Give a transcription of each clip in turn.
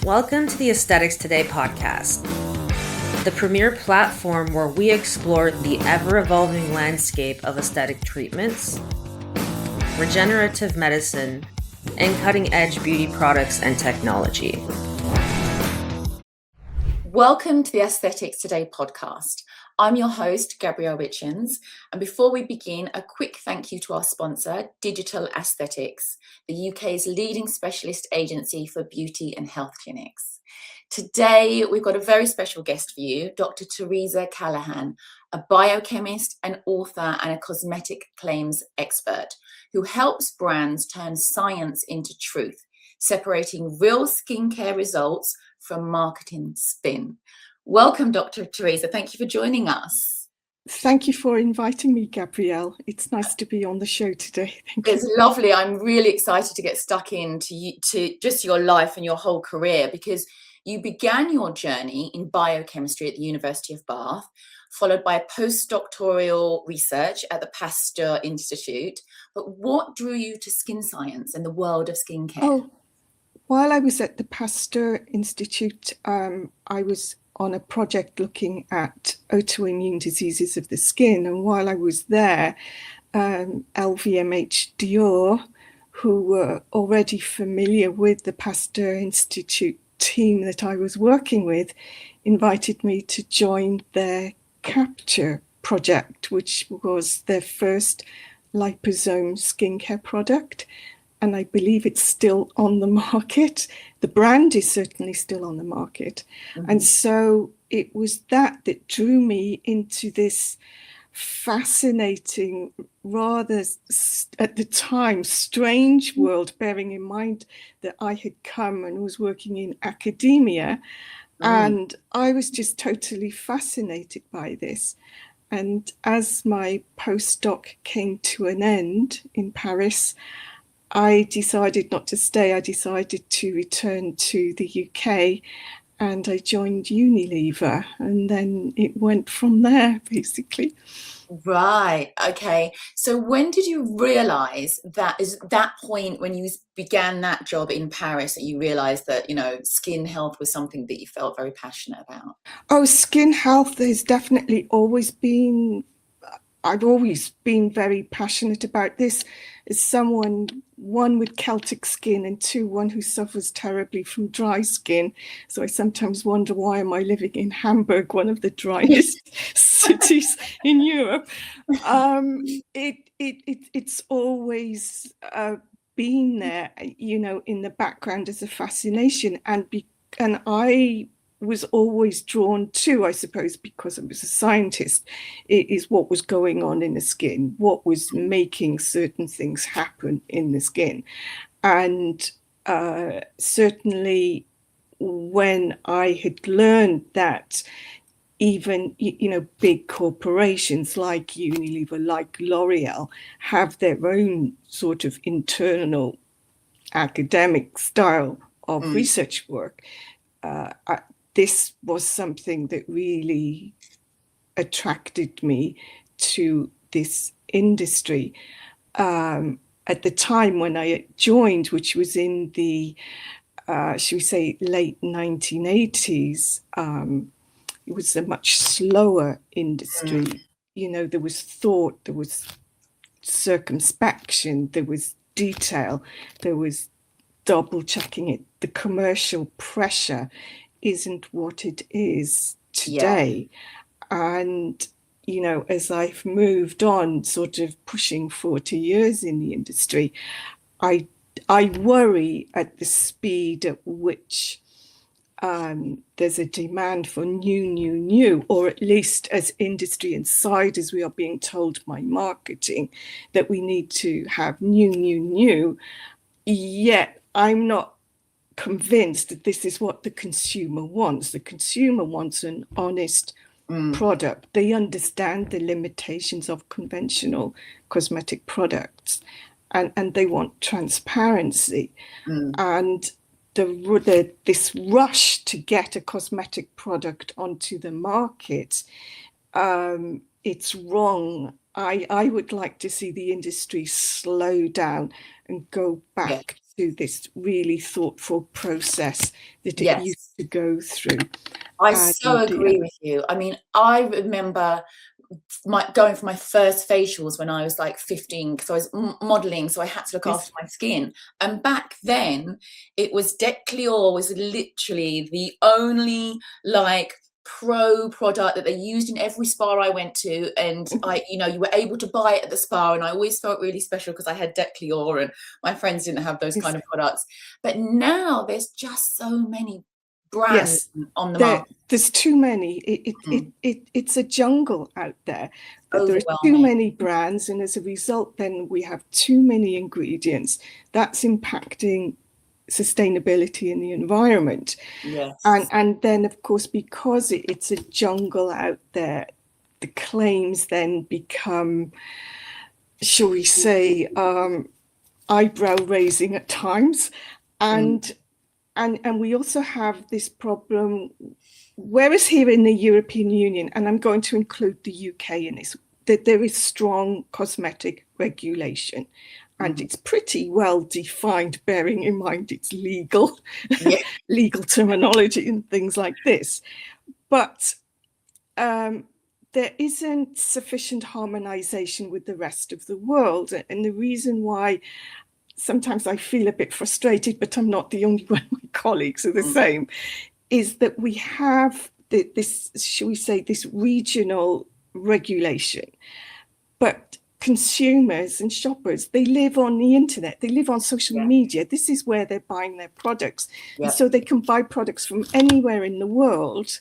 Welcome to the Aesthetics Today podcast, the premier platform where we explore the ever-evolving landscape of aesthetic treatments, regenerative medicine, and cutting-edge beauty products and technology. Welcome to the Aesthetics Today podcast. I'm your host, Gabrielle Richens, and before we begin, a quick thank you to our sponsor, Digital Aesthetics, the UK's leading specialist agency for beauty and health clinics. Today, we've got a very special guest for you, Dr. Theresa Callaghan, a biochemist, an author, and a cosmetic claims expert who helps brands turn science into truth, separating real skincare results from marketing spin. Welcome, Dr. Theresa. Thank you for joining us. Thank you for inviting me, Gabrielle. It's nice to be on the show today. It's lovely. I'm really excited to get stuck into just your life and your whole career, because you began your journey in biochemistry at the University of Bath, followed by a postdoctoral research at the Pasteur Institute. But what drew you to skin science and the world of skincare? While I was at the Pasteur Institute, I was on a project looking at autoimmune diseases of the skin. And while I was there, LVMH Dior, who were already familiar with the Pasteur Institute team that I was working with, invited me to join their Capture project, which was their first liposome skincare product. And I believe it's still on the market. The brand is certainly still on the market. Mm-hmm. And so it was that drew me into this fascinating, rather at the time, strange world, bearing in mind that I had come and was working in academia. And I was just totally fascinated by this. And as my postdoc came to an end in Paris, I decided not to stay. I decided to return to the UK, and I joined Unilever, and then it went from there, basically. Right. Okay. So when did you realize that is that point when you began that job in Paris that you realized that, skin health was something that you felt very passionate about? Oh, skin health has definitely always been, I've always been very passionate about this. As someone, one with Celtic skin, and two, one who suffers terribly from dry skin. So I sometimes wonder, why am I living in Hamburg, one of the driest cities in Europe? It's always been there, in the background as a fascination, and I was always drawn to, I suppose, because I was a scientist, it is what was going on in the skin, what was making certain things happen in the skin. And certainly when I had learned that even, big corporations like Unilever, like L'Oreal, have their own sort of internal academic style of research work, this was something that really attracted me to this industry. At the time when I joined, which was in the, should we say, late 1980s, it was a much slower industry. There was thought, there was circumspection, there was detail, there was double checking it. The commercial pressure isn't what it is today. Yeah. And, as I've moved on, sort of pushing 40 years in the industry, I worry at the speed at which there's a demand for new, or at least as industry insiders, we are being told by marketing that we need to have new, yet I'm not convinced that this is what the consumer wants. The consumer wants an honest product. They understand the limitations of conventional cosmetic products, and they want transparency. And this rush to get a cosmetic product onto the market, it's wrong. I would like to see the industry slow down and go back to this really thoughtful process that it Yes. used to go through. I so agree with you. I mean, I remember going for my first facials when I was like 15, because I was modeling, so I had to look after my skin. And back then, it was Declior was literally the only like pro product that they used in every spa I went to, and you were able to buy it at the spa, and I always felt really special because I had Declior and my friends didn't have those kind of products. But now there's just so many brands on the market. There's too many. It's a jungle out there. There are too many brands, and as a result, then we have too many ingredients. That's impacting sustainability in the environment. Yes. And then, of course, because it's a jungle out there, the claims then become, shall we say, eyebrow raising at times. And we also have this problem, whereas here in the European Union, and I'm going to include the UK in this, that there is strong cosmetic regulation. And it's pretty well defined, bearing in mind it's legal, legal terminology and things like this. But there isn't sufficient harmonization with the rest of the world. And the reason why sometimes I feel a bit frustrated, but I'm not the only one, my colleagues are the same, is that we have this, shall we say, this regional regulation. But consumers and shoppers, they live on the internet, they live on social media. This is where they're buying their products. And so they can buy products from anywhere in the world.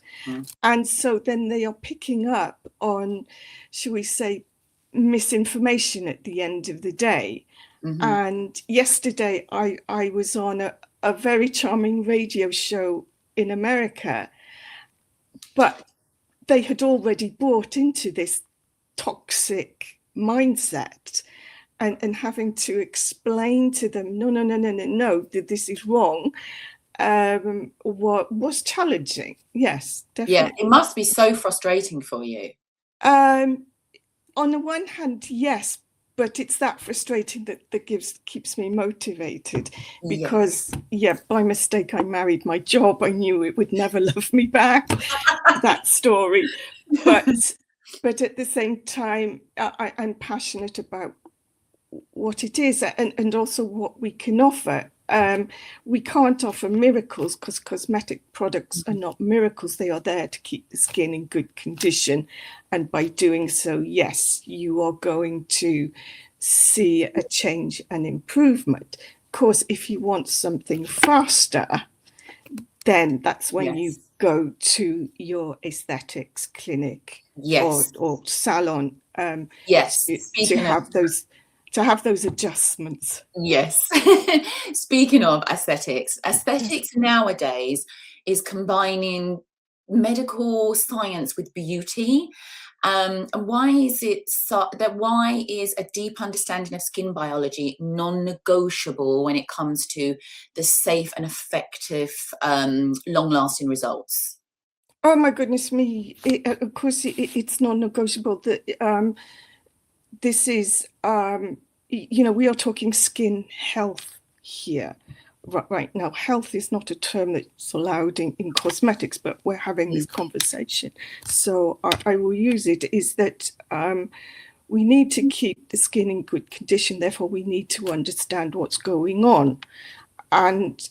And so then they are picking up on, shall we say, misinformation at the end of the day. And yesterday I was on a very charming radio show in America, but they had already bought into this toxic mindset, and having to explain to them, no, this is wrong, was challenging. Yes, definitely. Yeah, it must be so frustrating for you. On the one hand, yes, but it's that frustrating that keeps me motivated, because by mistake I married my job. I knew it would never love me back. That story, but at the same time, I'm passionate about what it is and also what we can offer. We can't offer miracles, because cosmetic products are not miracles. They are there to keep the skin in good condition. And by doing so, yes, you are going to see a change and improvement. Of course, if you want something faster, then that's when you go to your aesthetics clinic or salon to have those adjustments. Yes. Speaking of aesthetics nowadays is combining medical science with beauty. And why is a deep understanding of skin biology non-negotiable when it comes to the safe and effective, long-lasting results? Oh my goodness me! Of course, it's non-negotiable. That this is, we are talking skin health here. Right now, health is not a term that's allowed in cosmetics, but we're having this conversation, so I will use it. Is that we need to keep the skin in good condition, therefore we need to understand what's going on. And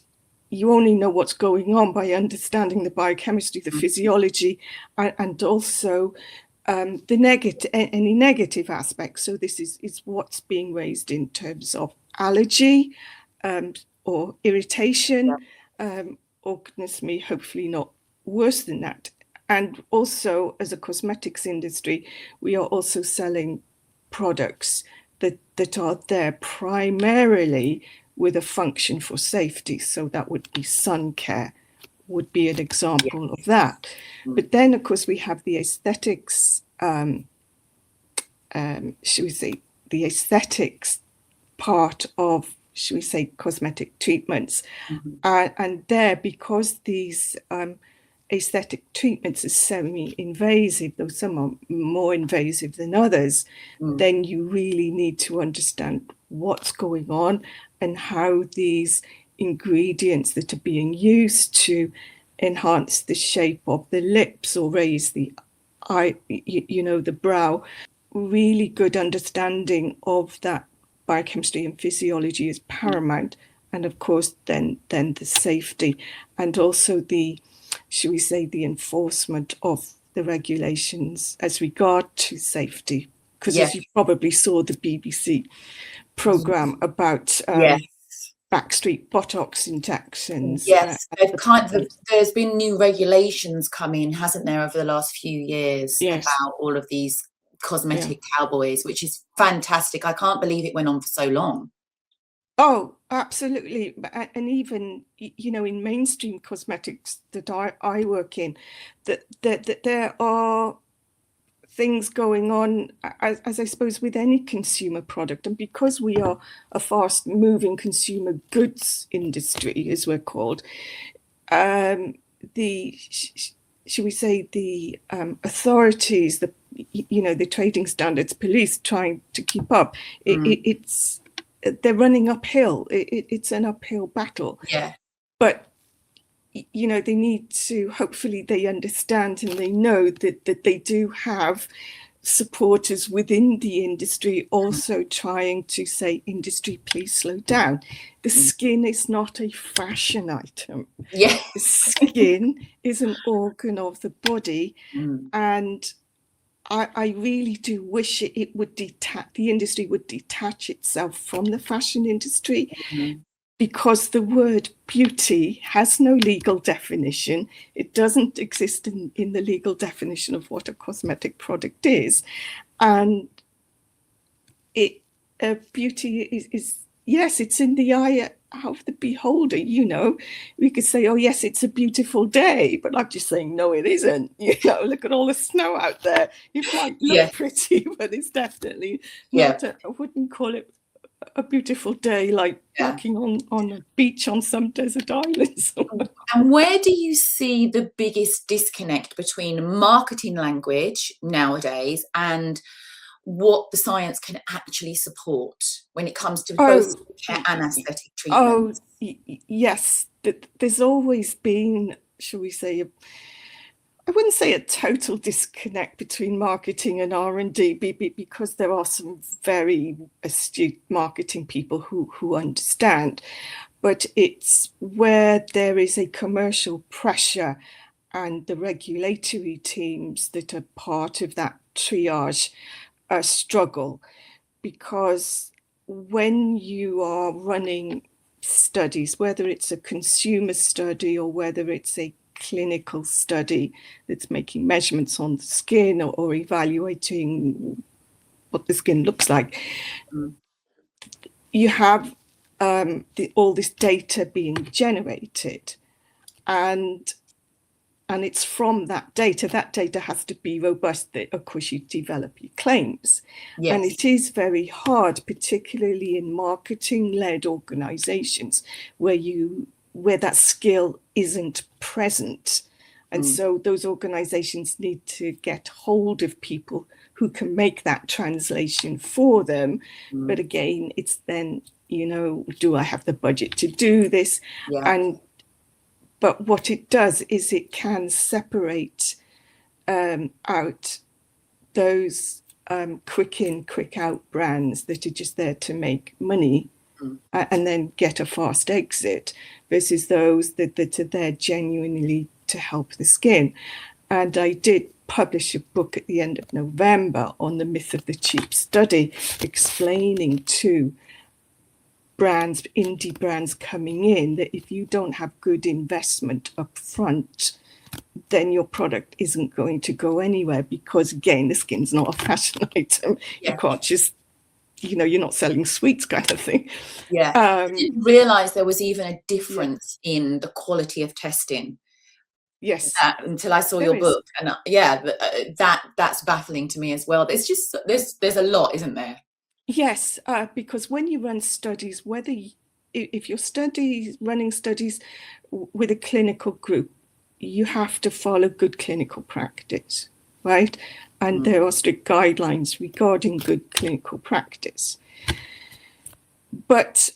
you only know what's going on by understanding the biochemistry, the physiology, and also any negative aspects. So this is what's being raised in terms of allergy, or irritation, or goodness me, hopefully not worse than that. And also, as a cosmetics industry, we are also selling products that are there primarily with a function for safety. So that would be sun care, would be an example of that. But then, of course, we have the aesthetics, should we say, the aesthetics part of, should we say, cosmetic treatments. And there, because these aesthetic treatments are semi-invasive, though some are more invasive than others, then you really need to understand what's going on and how these ingredients that are being used to enhance the shape of the lips or raise the eye, the brow, really good understanding of that biochemistry and physiology is paramount. And of course, then the safety and also the, should we say, the enforcement of the regulations as regard to safety. Because as you probably saw the BBC programme about backstreet Botox injections. Yes, there's been new regulations come in, hasn't there, over the last few years about all of these cosmetic cowboys, which is fantastic. I can't believe it went on for so long. Oh, absolutely. And even, in mainstream cosmetics that I work in, that there are things going on, as I suppose, with any consumer product. And because we are a fast moving consumer goods industry, as we're called, should we say, the authorities, the trading standards, police trying to keep up, they're running uphill. It's an uphill battle. Yeah. But they need to, hopefully they understand and they know that they do have supporters within the industry also trying to say, industry, please slow down. The skin is not a fashion item. Yeah. The skin is an organ of the body. And I really do wish it would the industry would detach itself from the fashion industry. Because the word beauty has no legal definition. It doesn't exist in the legal definition of what a cosmetic product is. And beauty is, yes, it's in the eye of the beholder. We could say, oh, yes, it's a beautiful day. But I'm just saying, no, it isn't. Look at all the snow out there. It might look pretty, but it's definitely not. I wouldn't call it a beautiful day like walking on a beach on some desert island somewhere. And where do you see the biggest disconnect between marketing language nowadays and what the science can actually support when it comes to both care and aesthetic treatments? Yes, there's always been, shall we say, I wouldn't say a total disconnect between marketing and R&D, because there are some very astute marketing people who understand, but it's where there is a commercial pressure and the regulatory teams that are part of that triage struggle, because when you are running studies, whether it's a consumer study or whether it's a clinical study that's making measurements on the skin or evaluating what the skin looks like, you have all this data being generated, and it's from that data has to be robust, that of course you develop your claims. And it is very hard, particularly in marketing-led organizations where that skill isn't present. And so those organizations need to get hold of people who can make that translation for them. But again, it's then, do I have the budget to do this? But what it does is it can separate out those quick in, quick out brands that are just there to make money and then get a fast exit, versus those that are there genuinely to help the skin. And I did publish a book at the end of November on the myth of the cheap study, explaining to brands, indie brands coming in, that if you don't have good investment up front, then your product isn't going to go anywhere, because again, the skin's not a fashion item. You can't just, you're not selling sweets kind of thing. I didn't realize there was even a difference in the quality of testing. Until I saw your book. And that's baffling to me as well. There's just there's a lot, isn't there? Yes, because when you run studies, if you're running studies with a clinical group, you have to follow good clinical practice, right? And there are strict guidelines regarding good clinical practice. But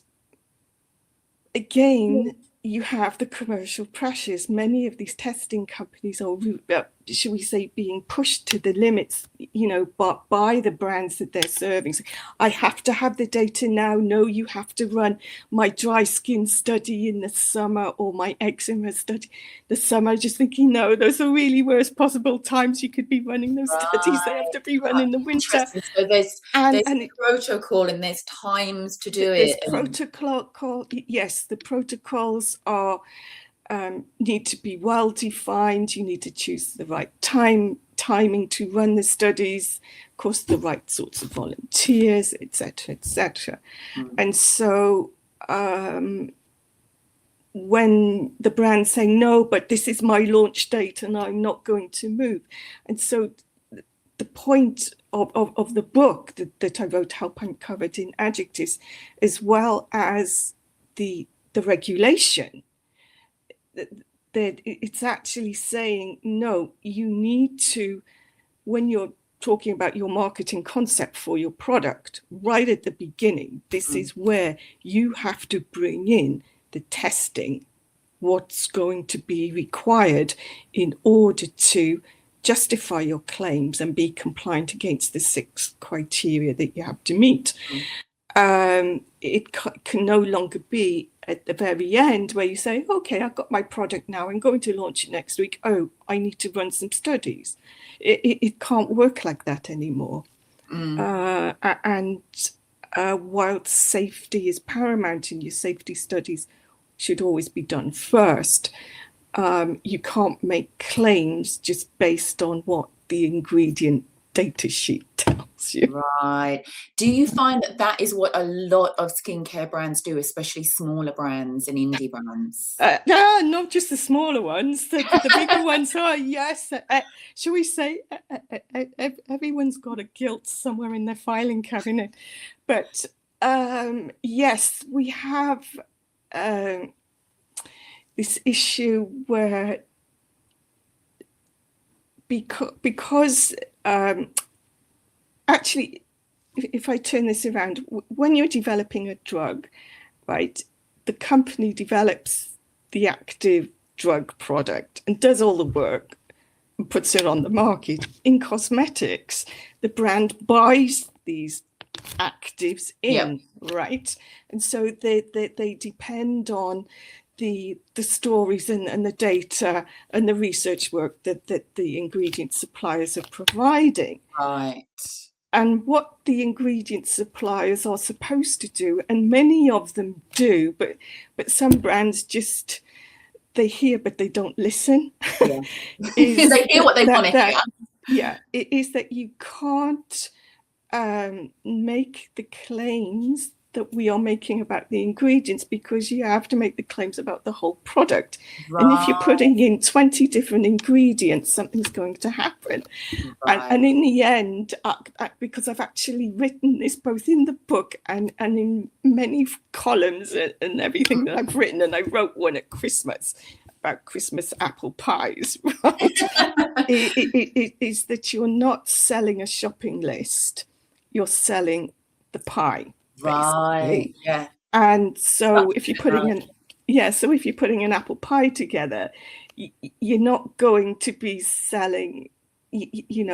again, you have the commercial pressures. Many of these testing companies are, should we say, being pushed to the limits, by the brands that they're serving. So I have to have the data now. No, you have to run my dry skin study in the summer or my eczema study the summer. Just thinking, no, those are really worst possible times you could be running those studies. They have to be run in the winter. So there's protocol and there's times to do it. Protocol, yes, the protocols are need to be well defined. You need to choose the right timing to run the studies, of course, the right sorts of volunteers, etc., etc. And so when the brand's saying, no, but this is my launch date and I'm not going to move. And so the point of the book that I wrote, Help Uncovered in Adjectives, as well as the regulation, that it's actually saying, no, you need to, when you're talking about your marketing concept for your product, right at the beginning, this is where you have to bring in the testing, what's going to be required in order to justify your claims and be compliant against the 6 criteria that you have to meet. It can no longer be at the very end where you say, okay, I've got my product now, I'm going to launch it next week. Oh, I need to run some studies. It can't work like that anymore. And while safety is paramount in your safety studies, should always be done first. You can't make claims just based on what the ingredient data sheet tells you. Right. Do you find that is what a lot of skincare brands do, especially smaller brands and indie brands? No, not just the smaller ones. The bigger ones are, yes. Shall we say, everyone's got a guilt somewhere in their filing cabinet. But yes, we have this issue where because actually, if I turn this around, when you're developing a drug, right, the company develops the active drug product and does all the work and puts it on the market. In cosmetics, the brand buys these actives in, right? And so they depend on the stories and the data and the research work that the ingredient suppliers are providing. Right. And what the ingredient suppliers are supposed to do, and many of them do, but some brands just, they hear but they don't listen. Yeah. They hear what they want to hear. Yeah, it is that you can't make the claims that we are making about the ingredients, because you have to make the claims about the whole product. Right. And if you're putting in 20 different ingredients, something's going to happen. Right. And in the end, because I've actually written this both in the book and in many columns and everything that I've written, and I wrote one at Christmas about Christmas apple pies, right? it is that you're not selling a shopping list, you're selling the pie. Right. Yeah. And so if you're putting an apple pie together, you're not going to be selling,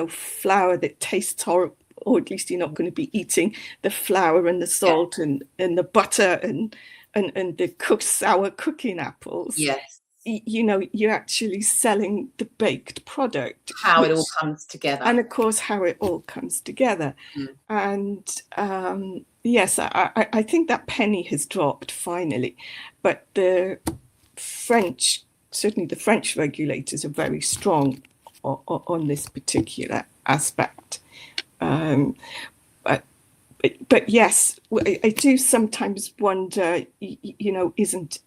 flour that tastes horrible, or at least you're not going to be eating the flour and the salt and the butter and the sour cooking apples. Yes. You're actually selling the baked product. How it all comes together. And of course, how it all comes together. And yes, I think that penny has dropped finally. But certainly the French regulators are very strong on this particular aspect. But yes, I do sometimes wonder, isn't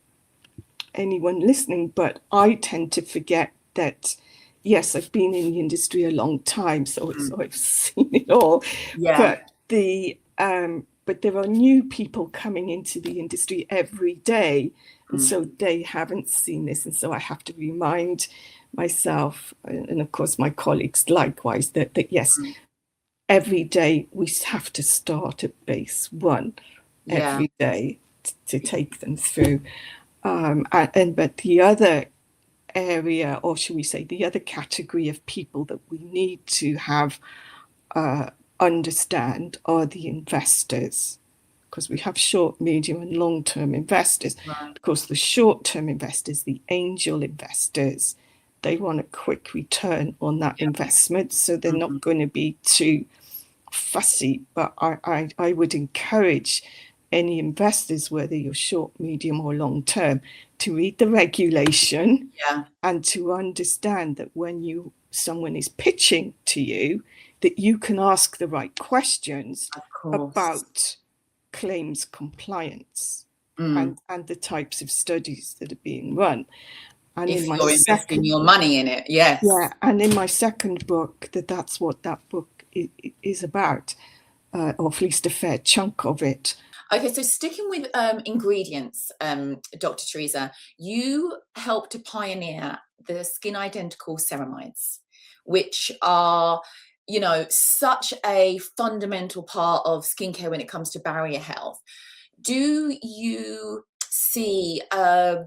anyone listening, but I tend to forget that, yes, I've been in the industry a long time, so I've seen it all. Yeah. But there are new people coming into the industry every day, and so they haven't seen this, and so I have to remind myself, and of course my colleagues likewise, that yes, every day we have to start at base one, every day, to take them through. But the other area, or should we say the other category of people that we need to have understand are the investors, because we have short, medium and long-term investors. Right. Of course, the short-term investors, the angel investors, they want a quick return on that investment, so they're not going to be too fussy. But I would encourage any investors, whether you're short, medium or long term, to read the regulation and to understand that when someone is pitching to you, that you can ask the right questions about claims compliance and the types of studies that are being run. And if you're investing your money in it, and in my second book, that's what that book is about, or at least a fair chunk of it. Okay, so sticking with ingredients, Dr. Theresa, you helped to pioneer the skin identical ceramides, which are, you know, such a fundamental part of skincare when it comes to barrier health. Do you see a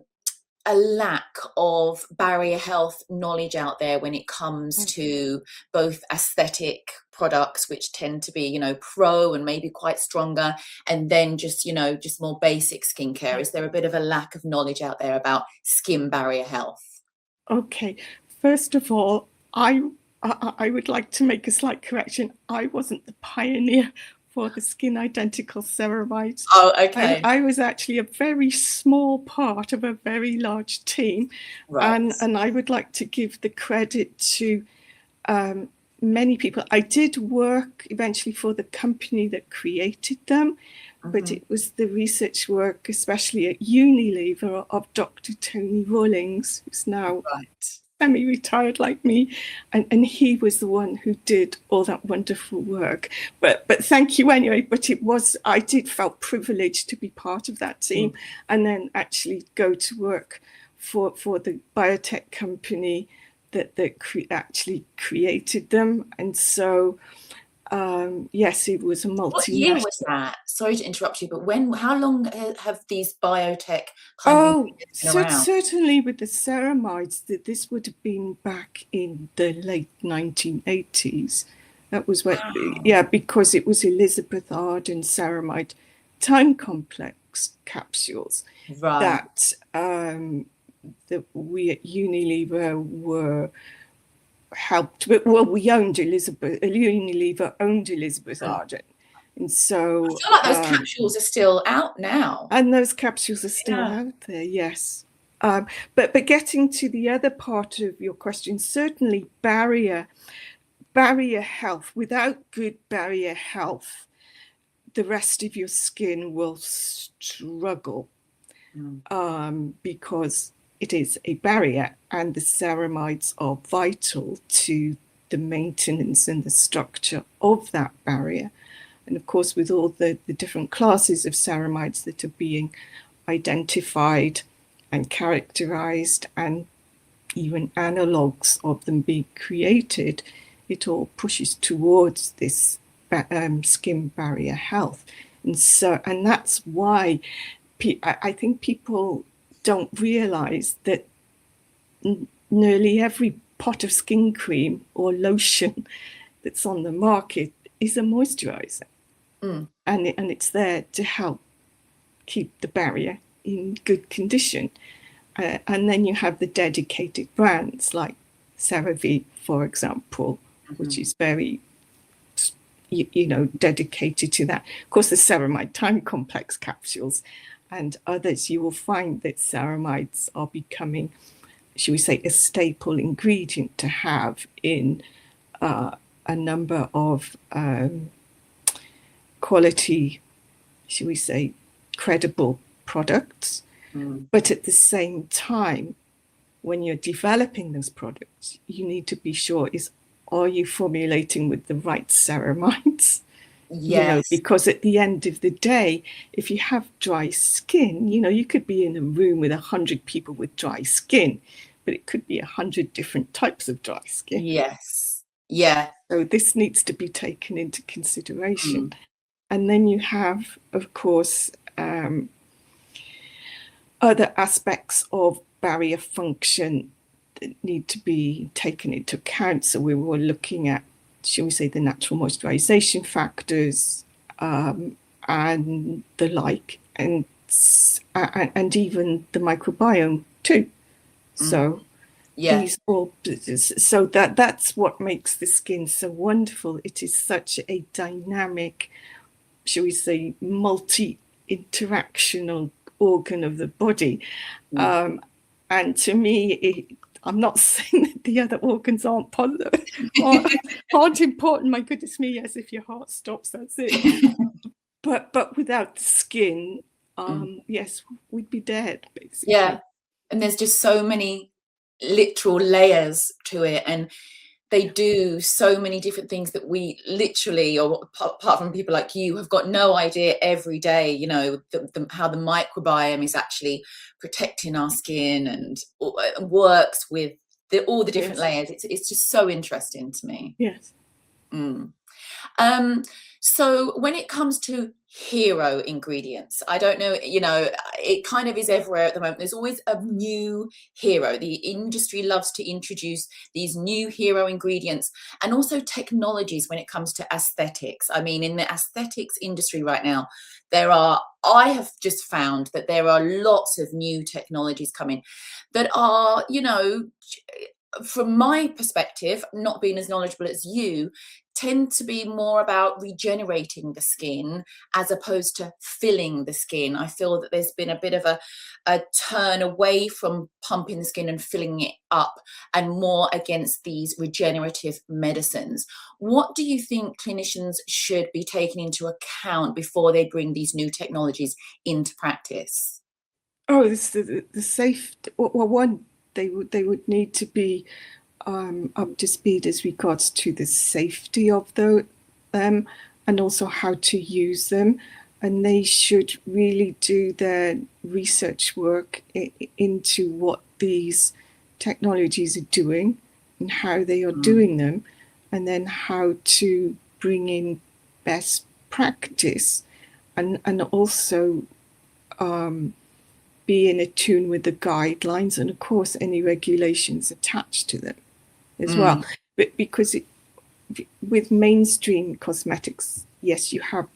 lack of barrier health knowledge out there when it comes to both aesthetic products, which tend to be, you know, pro and maybe quite stronger, and then just, you know, just more basic skincare? Is there a bit of a lack of knowledge out there about skin barrier health? Okay, first of all, I would like to make a slight correction. I wasn't the pioneer for the skin identical ceramides. Oh, okay. I was actually a very small part of a very large team. Right. And I would like to give the credit to many people. I did work eventually for the company that created them, but it was the research work, especially at Unilever, of Dr. Tony Rawlings, who's now semi-retired like me, and he was the one who did all that wonderful work. But thank you anyway. But I did felt privileged to be part of that team, and then actually go to work for the biotech company that actually created them. And so yes, it was a multinational. What year was that? Sorry to interrupt you, but how long have these biotech kind of been around? Certainly with the ceramides, this would have been back in the late 1980s. That was when, because it was Elizabeth Arden ceramide time complex capsules that we at Unilever were helped. Well, Unilever owned Elizabeth Arden. And so I feel like those capsules are still out now. And those capsules are still out there, yes. But getting to the other part of your question, certainly barrier health. Without good barrier health, the rest of your skin will struggle because it is a barrier, and the ceramides are vital to the maintenance and the structure of that barrier. And of course, with all the different classes of ceramides that are being identified and characterized, and even analogues of them being created, it all pushes towards this skin barrier health. And that's why I think people don't realize that nearly every pot of skin cream or lotion that's on the market is a moisturizer. And it's there to help keep the barrier in good condition. And then you have the dedicated brands like CeraVe, for example, which is very, dedicated to that. Of course, the ceramide time complex capsules and others, you will find that ceramides are becoming, should we say, a staple ingredient to have in a number of quality, should we say, credible products. But at the same time, when you're developing those products, you need to be sure are you formulating with the right ceramides? Yes. Because at the end of the day, if you have dry skin, you could be in a room with 100 people with dry skin, but it could be 100 different types of dry skin. Yes. Yeah. So this needs to be taken into consideration. And then you have, of course, other aspects of barrier function that need to be taken into account. So we were looking at, shall we say, the natural moisturization factors and the like, and even the microbiome too. So these all, so that's what makes the skin so wonderful. It is such a dynamic, shall we say, multi-interactional organ of the body. And to me, I'm not saying that the other organs aren't important. My goodness me, yes, if your heart stops, that's it. but without the skin, yes, we'd be dead, basically. Yeah, and there's just so many literal layers to it, and they do so many different things that we literally, or apart from people like you, have got no idea every day, you know, how the microbiome is actually protecting our skin and works with all the different layers. It's just so interesting to me. Yes. So when it comes to hero ingredients, I don't know, you know, it kind of is everywhere at the moment. There's always a new hero. The industry loves to introduce these new hero ingredients, and also technologies when it comes to aesthetics. I mean, in the aesthetics industry right now, I have just found that there are lots of new technologies coming that are, you know, from my perspective, not being as knowledgeable as you, tend to be more about regenerating the skin as opposed to filling the skin. I feel that there's been a bit of a turn away from pumping the skin and filling it up, and more against these regenerative medicines. What do you think clinicians should be taking into account before they bring these new technologies into practice? Oh, it's the safe. Well, one, they would need to be up to speed as regards to the safety of them, and also how to use them. And they should really do their research work into what these technologies are doing and how they are doing them, and then how to bring in best practice, and also be in tune with the guidelines, and of course any regulations attached to them as well. But because with mainstream cosmetics, yes, you have,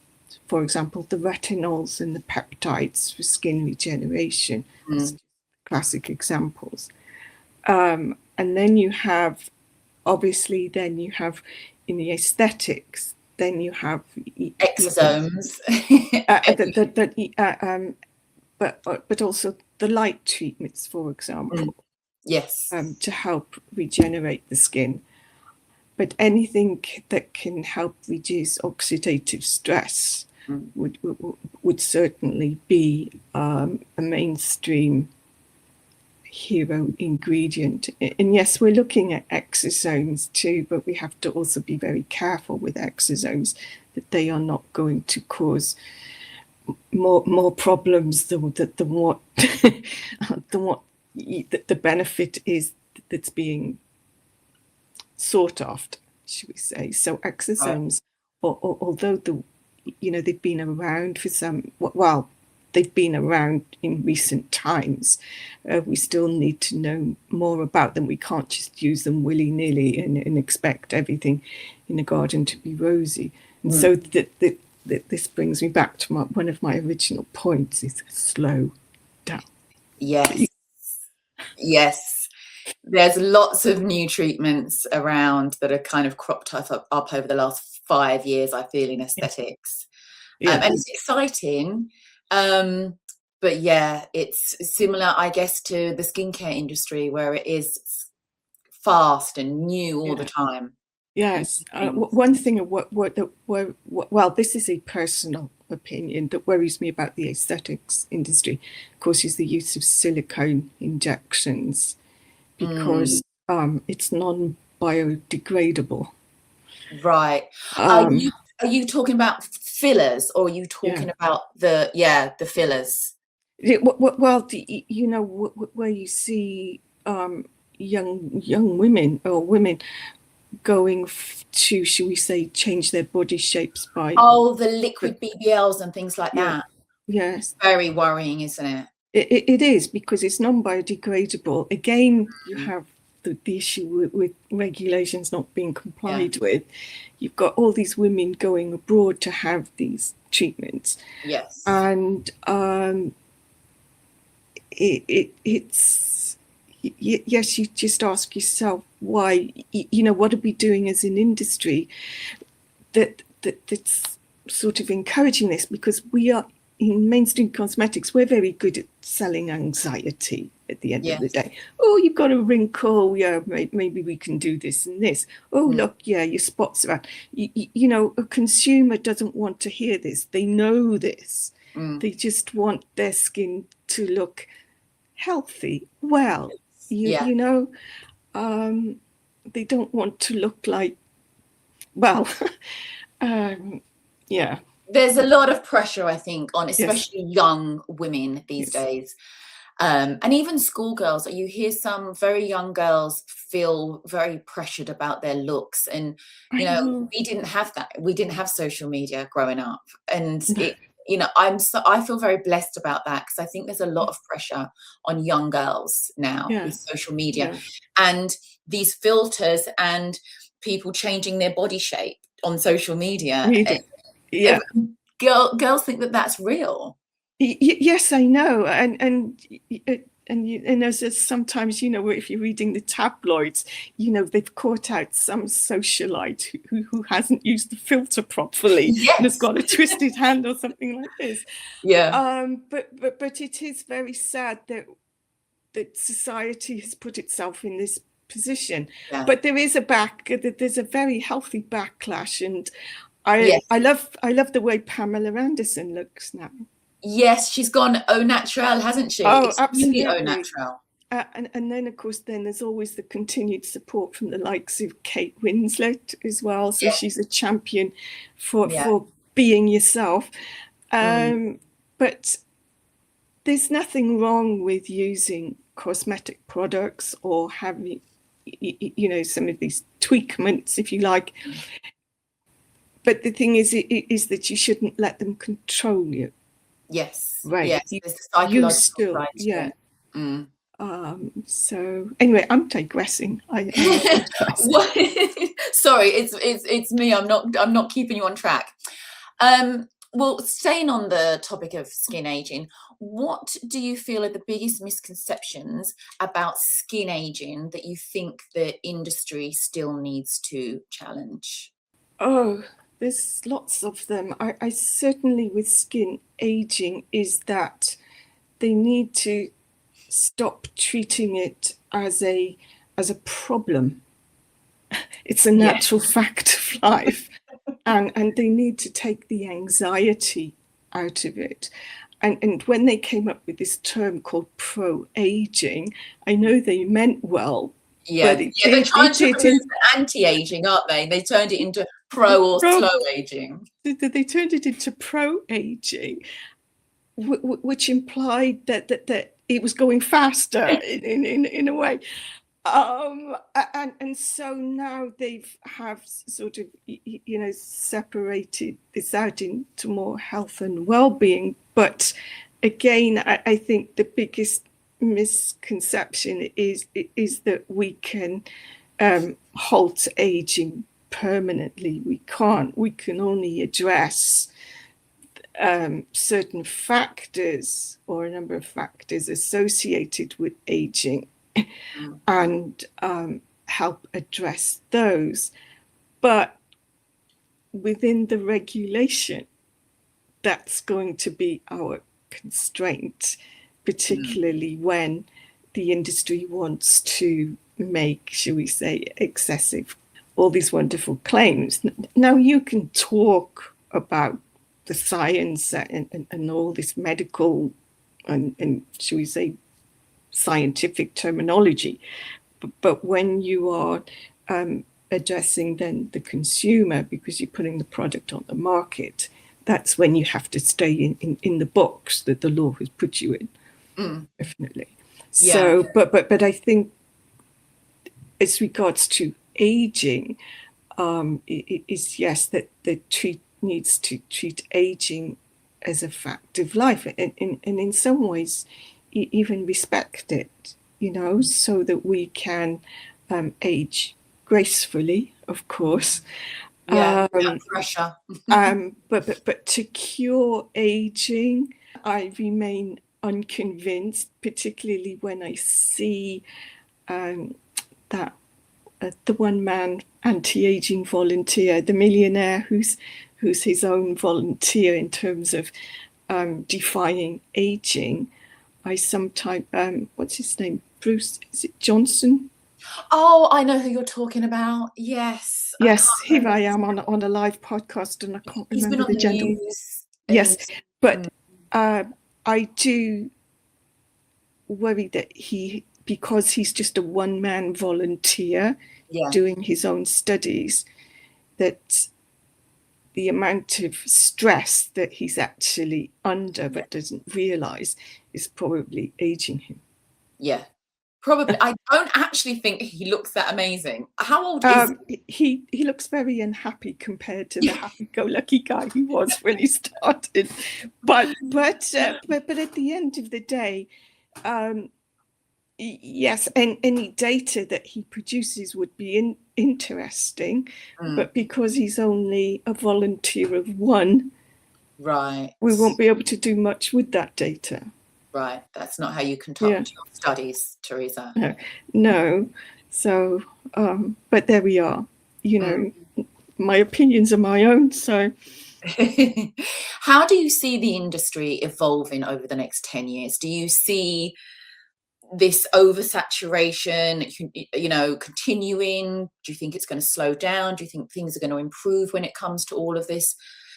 for example, the retinols and the peptides for skin regeneration, classic examples. And then you have, obviously, then you have in the aesthetics, then you have exosomes, but also the light treatments, for example. Yes. To help regenerate the skin. But anything that can help reduce oxidative stress would certainly be a mainstream hero ingredient. And yes, we're looking at exosomes too, but we have to also be very careful with exosomes that they are not going to cause more problems than what the benefit is that's being sought after, should we say. So exosomes, although they've been around for they've been around in recent times, we still need to know more about them. We can't just use them willy-nilly and expect everything in a garden to be rosy. And so this brings me back to one of my original points, is slow down. Yes. There's lots of new treatments around that are kind of cropped up over the last 5 years, I feel, in aesthetics. And it's exciting. But yeah, it's similar, I guess, to the skincare industry, where it is fast and new all the time. Yes. One thing, well, this is a personal opinion, that worries me about the aesthetics industry, of course, is the use of silicone injections, because it's non-biodegradable. Right. Are you talking about fillers, or are you talking about the fillers? Well, where you see young women or women going to, shall we say, change their body shapes by the liquid BBLs and things like that. Yes. Very worrying, isn't it? It is, because it's non-biodegradable. Again, you have the issue with regulations not being complied with. You've got all these women going abroad to have these treatments. Yes. And it's yes, you just ask yourself why, what are we doing as an industry that's sort of encouraging this? Because we are, in mainstream cosmetics, we're very good at selling anxiety at the end of the day. Oh, you've got a wrinkle, yeah, maybe we can do this and this. Oh, look, yeah, your spots are out. A consumer doesn't want to hear this. They know this. They just want their skin to look healthy, well. They don't want to look like, well, yeah. There's a lot of pressure, I think, on especially young women these days. And even schoolgirls. You hear some very young girls feel very pressured about their looks. And, we didn't have that. We didn't have social media growing up. And, I feel very blessed about that, because I think there's a lot of pressure on young girls now with social media and these filters and people changing their body shape on social media. Yeah, girls think that that's real. Yes, I know, and there's sometimes, if you're reading the tabloids, they've caught out some socialite who hasn't used the filter properly and has got a twisted hand or something like this. But it is very sad that society has put itself in this position. But there is there's a very healthy backlash, and I love the way Pamela Anderson looks now. Yes, she's gone au naturel, hasn't she? Oh, absolutely. Au naturel. And then, of course, there's always the continued support from the likes of Kate Winslet as well. So she's a champion for being yourself. But there's nothing wrong with using cosmetic products or having, some of these tweakments, if you like. But the thing is that you shouldn't let them control you. Yes. Right. Yes. There's the psychological side to it. So anyway, I'm digressing. Sorry, it's me. I'm not keeping you on track. Well, staying on the topic of skin aging, what do you feel are the biggest misconceptions about skin aging that you think the industry still needs to challenge? Oh, there's lots of them. I certainly, with skin aging, is that they need to stop treating it as a problem. It's a natural fact of life, and they need to take the anxiety out of it. And when they came up with this term called pro-aging, I know they meant well. But they're trying to remove anti-aging, aren't they? They turned it into pro or slow aging. They turned it into pro-aging, which implied that it was going faster in a way. And so now have sort of, separated this out into more health and well-being. But again, I think the biggest misconception is that we can halt aging permanently. We can't. We can only address certain factors, or a number of factors associated with aging, and help address those. But within the regulation, that's going to be our constraint, particularly when the industry wants to make, shall we say, excessive, all these wonderful claims. Now, you can talk about the science and all this medical and shall we say, scientific terminology, but when you are addressing then the consumer, because you're putting the product on the market, that's when you have to stay in the box that the law has put you in. Definitely. So but I think as regards to aging, it is that the needs to treat aging as a fact of life, and in some ways, even respect it, so that we can age gracefully, of course. Without pressure. But to cure aging, I remain unconvinced, particularly when I see that the one-man anti-aging volunteer, the millionaire who's his own volunteer in terms of defying aging. I sometimes, what's his name? Bruce, is it Johnson? Oh, I know who you're talking about. Yes. Yes, here I am on a live podcast, and I can't He's been remember on the gentleman. news. Yes, but I do worry that because he's just a one-man volunteer doing his own studies, that the amount of stress that he's actually under but doesn't realize is probably aging him. Yeah, probably. I don't actually think he looks that amazing. How old is he? He looks very unhappy compared to the happy-go-lucky guy he was when he started. But at the end of the day, yes, and any data that he produces would be interesting, but because he's only a volunteer of one, right, we won't be able to do much with that data. Right, that's not how you conduct your studies, Theresa. No. So, but there we are. My opinions are my own. So, how do you see the industry evolving over the next 10 years? Do you see this oversaturation, continuing? Do you think it's going to slow down? Do you think things are going to improve when it comes to all of this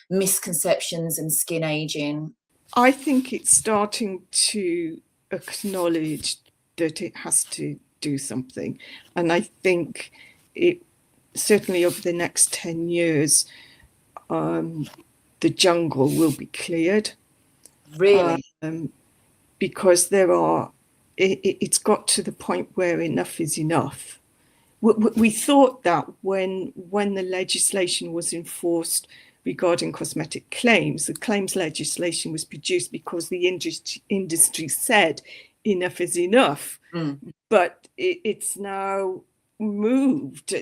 misconceptions and skin aging? I think it's starting to acknowledge that it has to do something. And I think it certainly over the next 10 years, the jungle will be cleared. Really? Because it's got to the point where enough is enough. We thought that when the legislation was enforced regarding cosmetic claims, the claims legislation was produced because the industry said enough is enough. But it's now moved.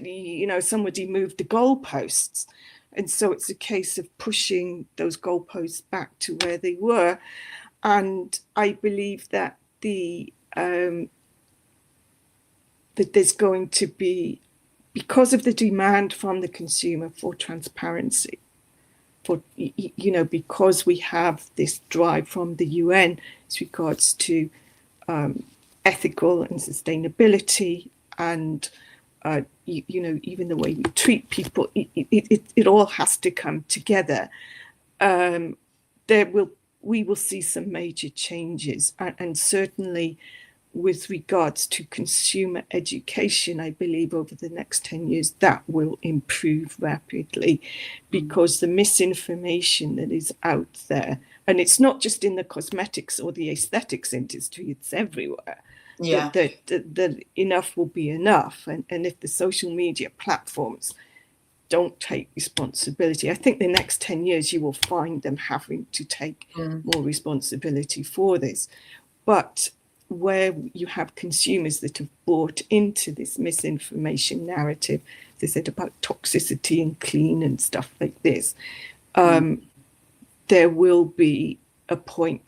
Somebody moved the goalposts. And so it's a case of pushing those goalposts back to where they were. And I believe that that there's going to be, because of the demand from the consumer for transparency, because we have this drive from the UN as regards to ethical and sustainability, and even the way we treat people, it all has to come together. We will see some major changes, and certainly with regards to consumer education, I believe over the next 10 years that will improve rapidly, because the misinformation that is out there, and it's not just in the cosmetics or the aesthetics industry, it's everywhere. That enough will be enough, and if the social media platforms don't take responsibility, I think the next 10 years you will find them having to take more responsibility for this. But where you have consumers that have bought into this misinformation narrative, they said about toxicity and clean and stuff like this, there will be a point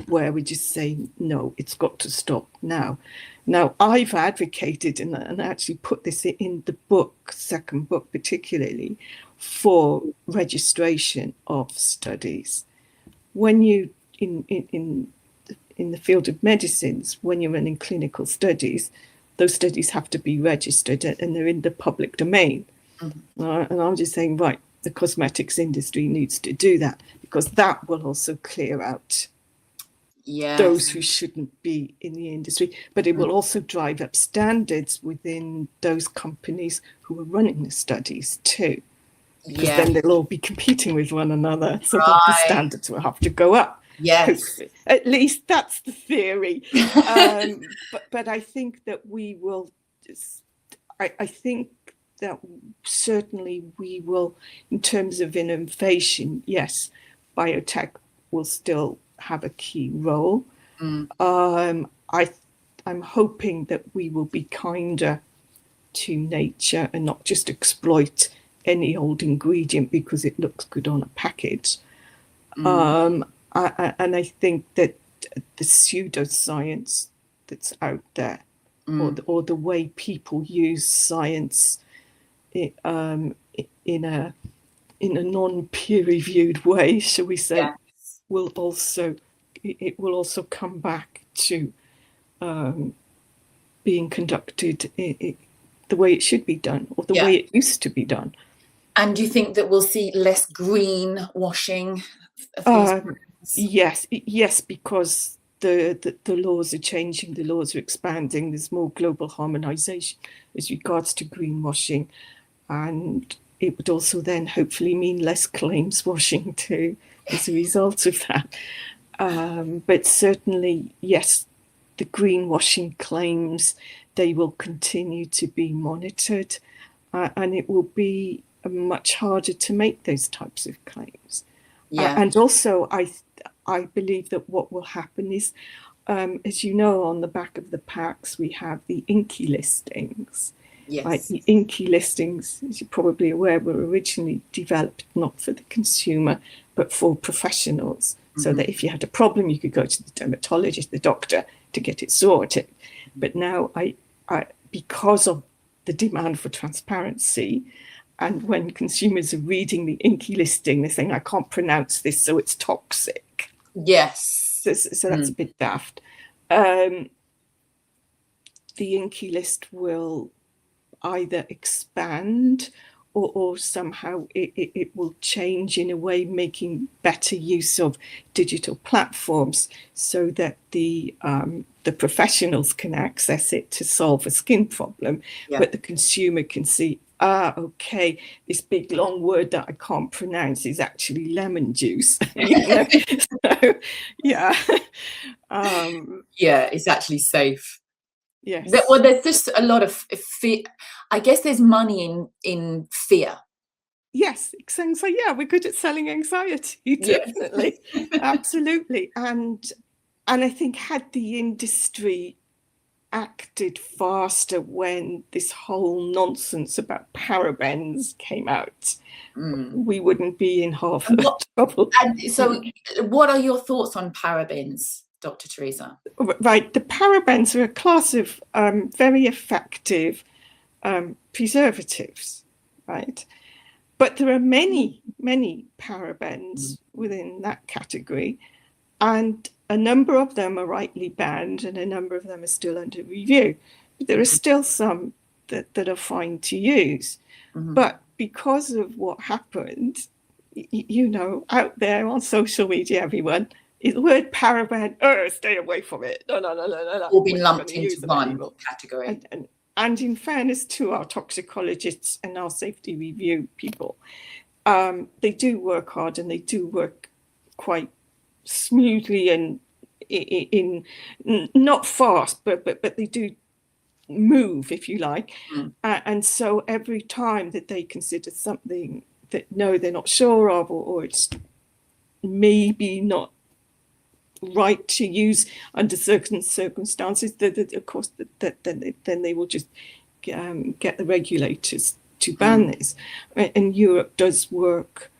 where we just say, no, it's got to stop now. Now, I've advocated, and actually put this in the book, second book particularly, for registration of studies. When you, in the field of medicines, when you're running clinical studies, those studies have to be registered and they're in the public domain. And I'm just saying, right, the cosmetics industry needs to do that, because that will also clear out those who shouldn't be in the industry, but it will also drive up standards within those companies who are running the studies too, because then they'll all be competing with one another, so the standards will have to go up. Hopefully. At least that's the theory. But I think that we will I think that certainly we will, in terms of innovation, yes, biotech will still have a key role. Mm. I'm hoping that we will be kinder to nature and not just exploit any old ingredient because it looks good on a package. And I think that the pseudoscience that's out there, or the way people use science in a non-peer-reviewed way, shall we say, Yes. will also come back to being conducted the way it should be done, or the way it used to be done. And do you think that we'll see less greenwashing of these yes, because the laws are changing, the laws are expanding, there's more global harmonization as regards to greenwashing, and it would also then hopefully mean less claims washing too as a result of that. But certainly, yes, the greenwashing claims, they will continue to be monitored, and it will be much harder to make those types of claims. And also, I believe that what will happen is, as you know, on the back of the packs, we have the INCI listings. Yes. Right? The INCI listings, as you're probably aware, were originally developed not for the consumer, but for professionals. So that if you had a problem, you could go to the dermatologist, the doctor, to get it sorted. But now, because of the demand for transparency, and when consumers are reading the INCI listing, they're saying, I can't pronounce this, so it's toxic. Yes. So that's a bit daft. The INCI list will either expand or somehow it will change in a way, making better use of digital platforms so that the professionals can access it to solve a skin problem, but the consumer can see, okay, this big long word that I can't pronounce is actually lemon juice. So, yeah. It's actually safe. Yes. Well, there's just a lot of fear. I guess there's money in fear. Yes, so yeah, we're good at selling anxiety, definitely. Absolutely. And I think had the industry acted faster when this whole nonsense about parabens came out, we wouldn't be in half the trouble. And so what are your thoughts on parabens, Dr. Theresa? Right, the parabens are a class of very effective preservatives, right? But there are many, many parabens within that category, and a number of them are rightly banned and a number of them are still under review. But there are still some that are fine to use. But because of what happened, out there on social media, everyone, the word paraben, stay away from it. No. All been lumped into one category. And in fairness to our toxicologists and our safety review people, they do work hard and they do work quite smoothly and in not fast, but they do move, if you like. And so every time that they consider something that they're not sure of, or it's maybe not right to use under certain circumstances, that of course then they will just get the regulators to ban this. And Europe does work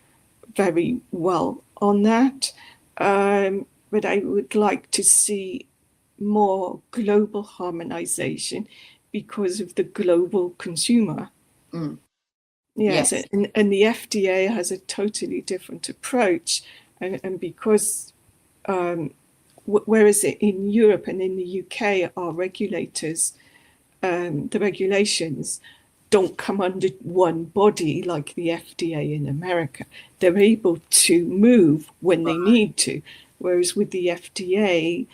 very well on that, but I would like to see more global harmonization because of the global consumer. Yes. And the FDA has a totally different approach, and because whereas in Europe and in the UK, our regulators, the regulations don't come under one body like the FDA in America. They're able to move when they need to. Whereas with the FDA,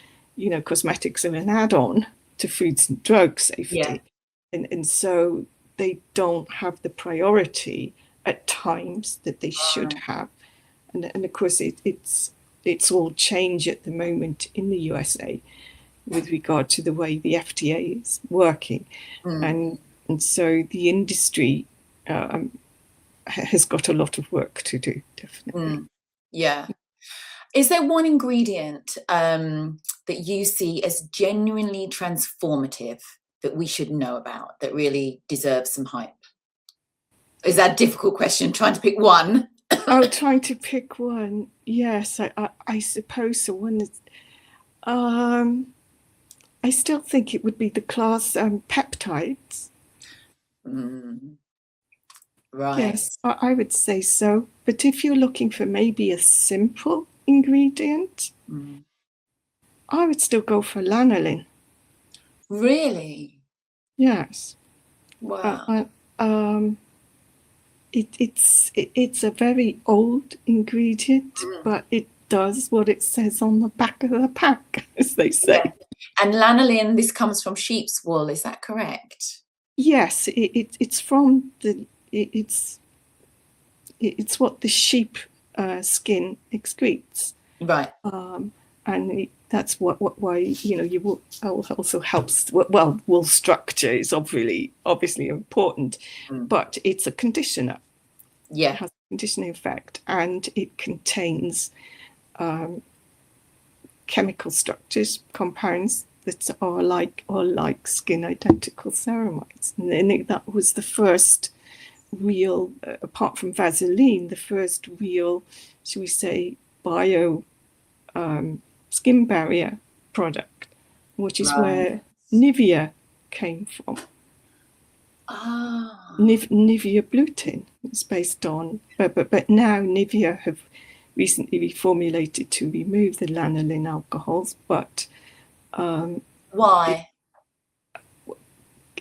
cosmetics are an add-on to foods and drug safety. And so they don't have the priority at times that they should have. And of course, it's all change at the moment in the USA with regard to the way the FDA is working. And so the industry has got a lot of work to do, definitely. Is there one ingredient that you see as genuinely transformative that we should know about, that really deserves some hype? Is that a difficult question, trying to pick one? Oh, trying to pick one. Yes, I suppose so. One is, I still think it would be the class peptides. Right. Yes, I would say so. But if you're looking for maybe a simple ingredient, I would still go for lanolin. Really? Yes. Wow. It's a very old ingredient, but it does what it says on the back of the pack, as they say. Yeah. And lanolin, this comes from sheep's wool, is that correct? Yes, it's from the it's what the sheep skin excretes, right? And that's why you will also helps. Well, wool structure is obviously important, but it's a conditioner. Yeah, it has a conditioning effect, and it contains chemical structures, compounds that are like skin identical ceramides. And I think that was the first real, apart from Vaseline, the first real, shall we say, bio skin barrier product, which is where Nivea came from. Nivea Blutin is based on, but now Nivea have recently reformulated to remove the lanolin alcohols, but why?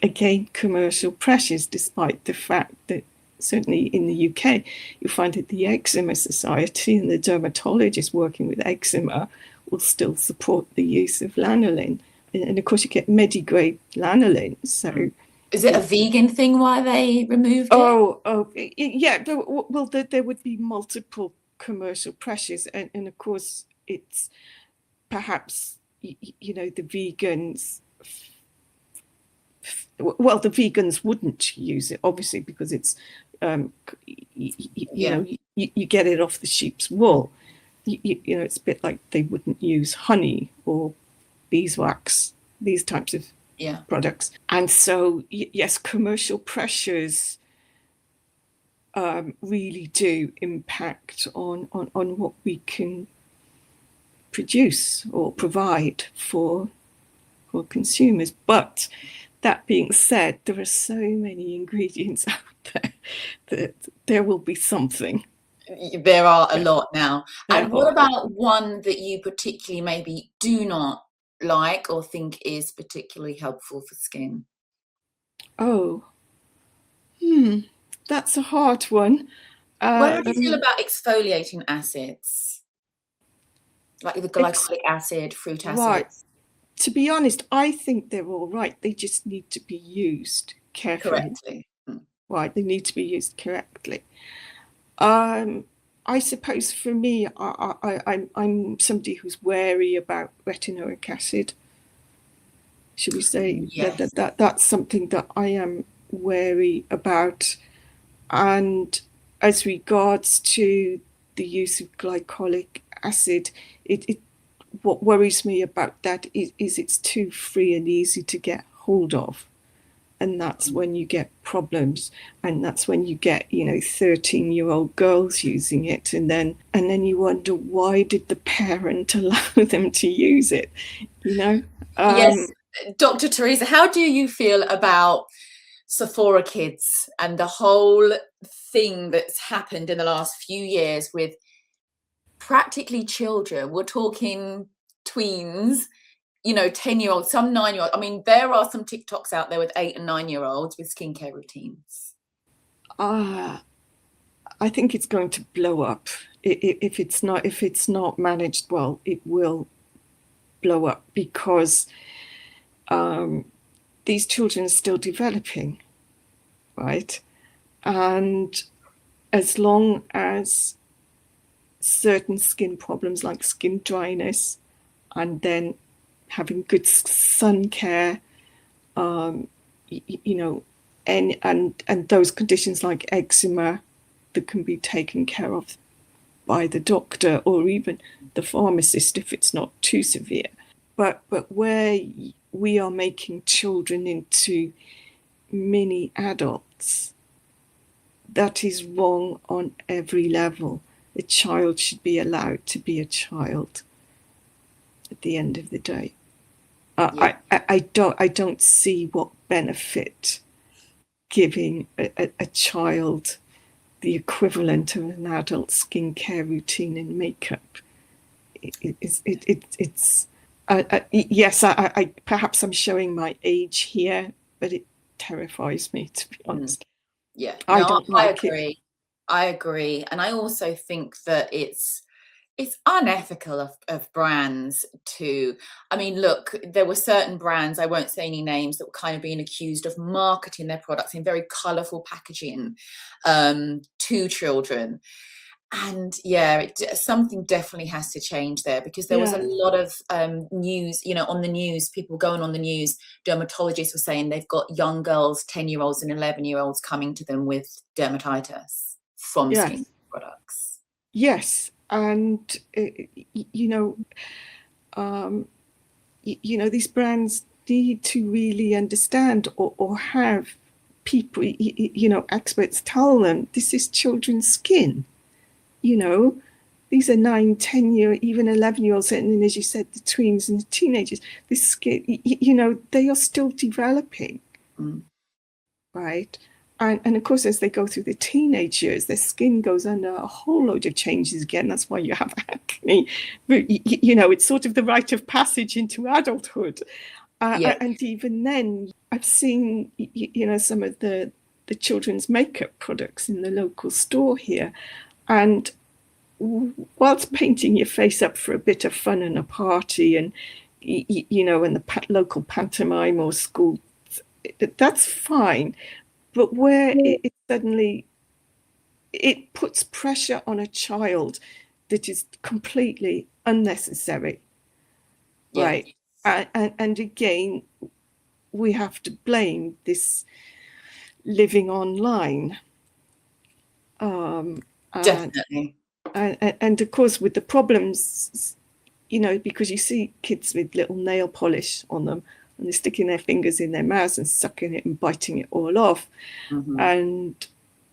Again, commercial pressures, despite the fact that certainly in the UK, you find that the Eczema Society and the dermatologists working with eczema will still support the use of lanolin. And of course, you get medigrade lanolin. So, is it a vegan thing why they removed it? Yeah. Well, there would be multiple commercial pressures, and of course, it's perhaps the vegans. Well, the vegans wouldn't use it, obviously, because it's, you get it off the sheep's wool. It's a bit like they wouldn't use honey or beeswax, these types of products. And so, yes, commercial pressures really do impact on what we can produce or provide for consumers. But that being said, there are so many ingredients out there that there will be something. There are a lot now. And what about one that you particularly maybe do not like or think is particularly helpful for skin? That's a hard one. How do you feel about exfoliating acids? Like the glycolic acid, fruit acids? Right. To be honest, I think they're all right. They just need to be used carefully. Correctly. Right, they need to be used correctly. I suppose for me, I'm somebody who's wary about retinoic acid. Should we say that's something that I am wary about. And as regards to the use of glycolic acid, what worries me about that is it's too free and easy to get hold of. And that's when you get problems, and that's when you get 13-year-old girls using it, and then you wonder, why did the parent allow them to use it? Yes, Dr. Theresa, how do you feel about Sephora kids and the whole thing that's happened in the last few years with practically children? We're talking tweens, 10-year-olds, some 9-year-olds. I mean, there are some TikToks out there with 8 and 9-year-olds with skincare routines. I think it's going to blow up. If it's not managed well, it will blow up, because these children are still developing, right? And as long as certain skin problems like skin dryness, and then having good sun care, and those conditions like eczema that can be taken care of by the doctor or even the pharmacist if it's not too severe. But where we are making children into mini adults, that is wrong on every level. A child should be allowed to be a child at the end of the day. Yeah. I don't see what benefit giving a child the equivalent of an adult skincare routine and makeup. Yes, I perhaps I'm showing my age here, but it terrifies me, to be honest. Yeah, I don't like agree. it. I agree, and I also think that it's unethical of brands to, I mean, look, there were certain brands, I won't say any names, that were kind of being accused of marketing their products in very colourful packaging to children. And yeah, something definitely has to change there, because there was a lot of news, on the news, people going on the news, dermatologists were saying they've got young girls, 10-year-olds and 11-year-olds coming to them with dermatitis from skin products. Yes, and these brands need to really understand or have people, experts tell them this is children's skin. These are 9, 10-year, even 11-year-olds, and then, as you said, the tweens and the teenagers. This skin, they are still developing, right? And of course, as they go through the teenage years, their skin goes under a whole load of changes again. That's why you have acne. But, it's sort of the rite of passage into adulthood. And even then, I've seen, some of the children's makeup products in the local store here. And whilst painting your face up for a bit of fun and a party and, in the local pantomime or school, that's fine. But where it suddenly, it puts pressure on a child that is completely unnecessary, right? And again, we have to blame this living online. Definitely. And of course, with the problems, because you see kids with little nail polish on them, and they're sticking their fingers in their mouths and sucking it and biting it all off. And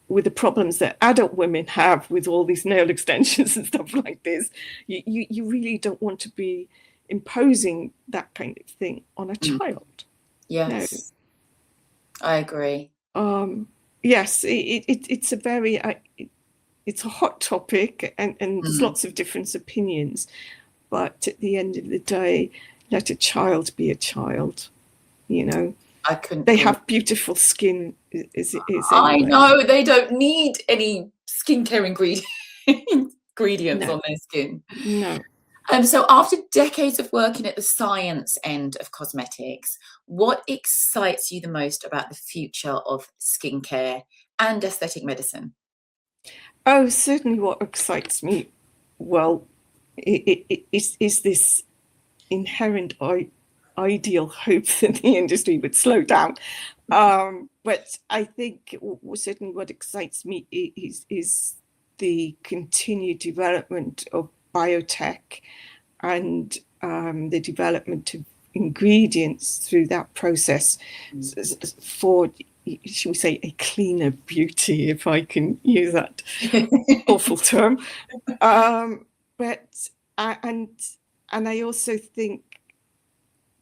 with the problems that adult women have with all these nail extensions and stuff like this, you really don't want to be imposing that kind of thing on a child. Yes, no. I agree. Yes, it's a very... it's a hot topic, and there's lots of different opinions. But at the end of the day, let a child be a child. I couldn't. They have beautiful skin. As it is. Anyway. I know they don't need any skincare ingredients on their skin. No. So after decades of working at the science end of cosmetics, what excites you the most about the future of skincare and aesthetic medicine? Oh, certainly what excites me, well, it is this inherent ideal hope that the industry would slow down. But I think certainly what excites me is the continued development of biotech and the development of ingredients through that process for, should we say, a cleaner beauty, if I can use that awful term. But I also think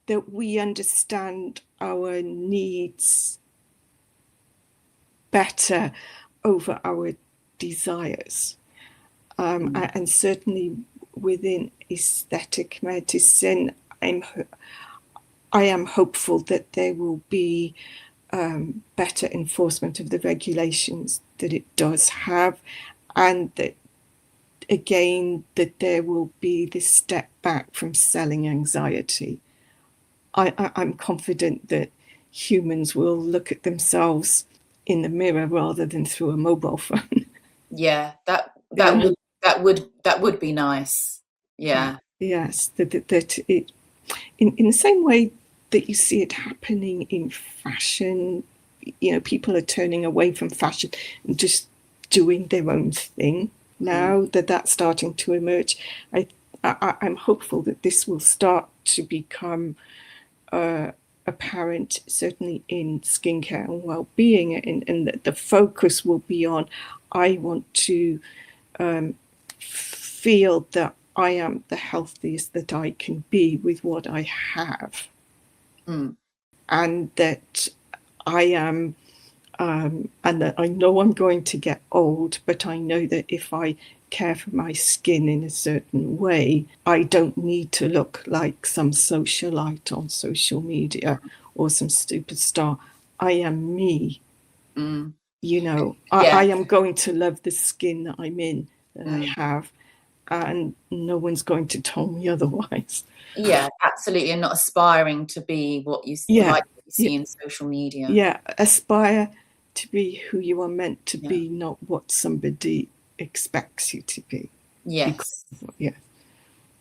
that we understand our needs better over our desires. And certainly within aesthetic medicine, I am hopeful that there will be better enforcement of the regulations that it does have, and that again that there will be this step back from selling anxiety. I'm confident that humans will look at themselves in the mirror rather than through a mobile phone. Yeah, that would be nice. Yeah. Yes, that it in the same way that you see it happening in fashion, people are turning away from fashion and just doing their own thing. now that that's starting to emerge. I'm hopeful that this will start to become apparent, certainly in skincare and well-being, and that the focus will be on, I want to feel that I am the healthiest that I can be with what I have, and that I am, and that I know I'm going to get old, but I know that if I care for my skin in a certain way, I don't need to look like some socialite on social media or some superstar. I am me. You know, I am going to love the skin that I'm in, that I have, and no one's going to tell me otherwise. Yeah, absolutely. And not aspiring to be what you like what you see in social media. Yeah, aspire to be who you are meant to be, not what somebody expects you to be. Yes.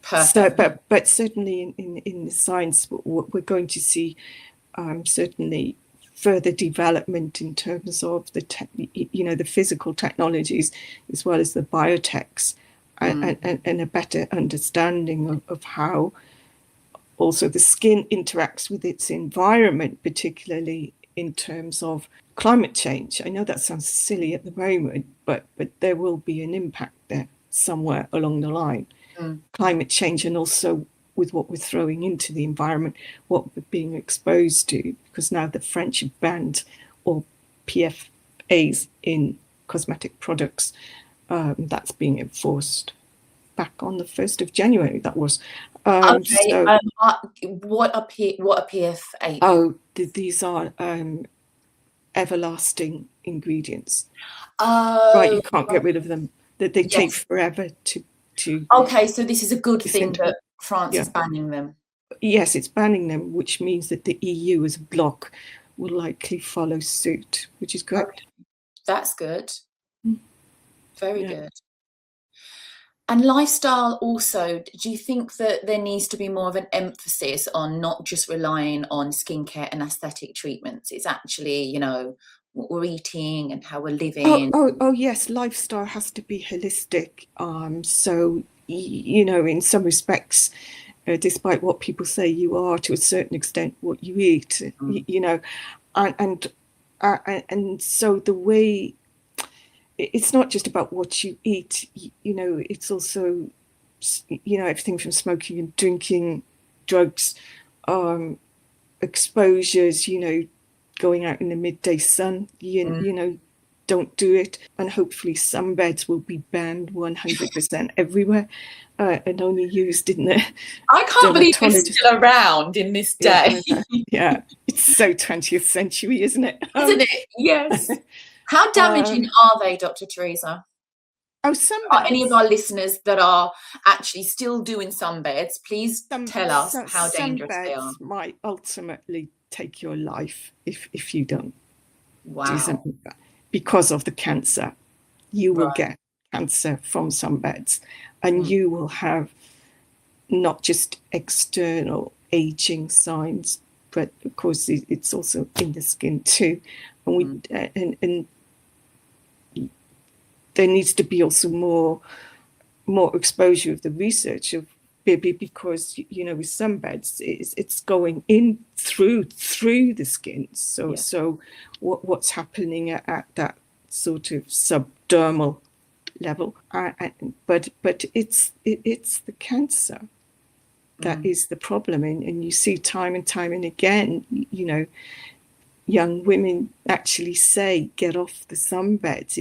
Perfect. So, but certainly in the science, we're going to see certainly further development in terms of the physical technologies as well as the biotechs, and a better understanding of how also the skin interacts with its environment, particularly in terms of climate change. I know that sounds silly at the moment, but there will be an impact there somewhere along the line. Climate change, and also with what we're throwing into the environment, what we're being exposed to, because now the French have banned all PFAs in cosmetic products. That's being enforced back on the 1st of January. That was. So, what are PFAs? Oh, these are everlasting ingredients. Right, you can't get rid of them. That they take forever to. Okay, so this is a good thing that France is banning them. Yes, it's banning them, which means that the EU as a bloc will likely follow suit, which is good. Okay. That's good. Very good. And lifestyle also, do you think that there needs to be more of an emphasis on not just relying on skincare and aesthetic treatments? It's actually, what we're eating and how we're living. Oh yes, lifestyle has to be holistic. So, in some respects, despite what people say, you are to a certain extent what you eat, and so the way, it's not just about what you eat, it's also, everything from smoking and drinking, drugs, exposures, going out in the midday sun, don't do it. And hopefully sunbeds will be banned 100% everywhere, and only used in the I can't believe it's still around in this day. Yeah, it's so 20th century, isn't it? Isn't it? Yes. How damaging are they, Dr. Theresa? Sunbeds. Are any of our listeners that are actually still doing sunbeds, please tell us how dangerous they are. Sunbeds might ultimately take your life if you don't do something, because of the cancer. You will get cancer from sunbeds, and you will have not just external aging signs, but of course it's also in the skin too. And and there needs to be also more exposure of the research of baby, because with sunbeds it's going in through the skin. So what's happening at that sort of subdermal level, but it's the cancer that is the problem, and you see time and time and again, young women actually say, get off the sunbeds.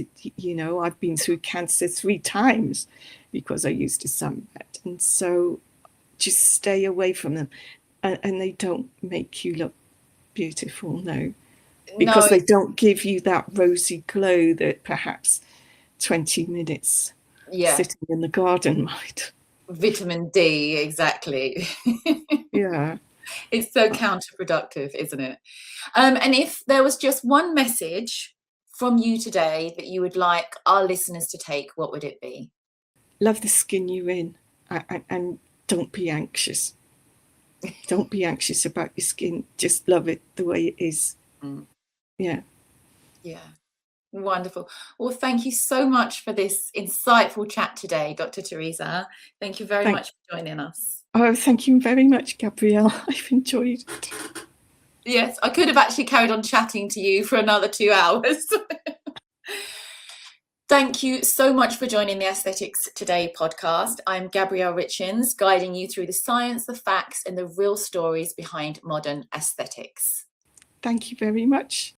I've been through cancer 3 times because I used a sunbed. And so just stay away from them. And they don't make you look beautiful, no. Because they don't give you that rosy glow that perhaps 20 minutes sitting in the garden might. Vitamin D, exactly. Yeah. It's so counterproductive, isn't it? And if there was just one message from you today that you would like our listeners to take, what would it be? Love the skin you're in, and don't be anxious. Don't be anxious about your skin. Just love it the way it is. Yeah. Yeah. Wonderful. Well, thank you so much for this insightful chat today, Dr. Theresa. Thank you very much for joining us. Oh, thank you very much, Gabrielle. I've enjoyed it. Yes, I could have actually carried on chatting to you for another 2 hours. Thank you so much for joining the Aesthetics Today podcast. I'm Gabrielle Richens, guiding you through the science, the facts, and the real stories behind modern aesthetics. Thank you very much.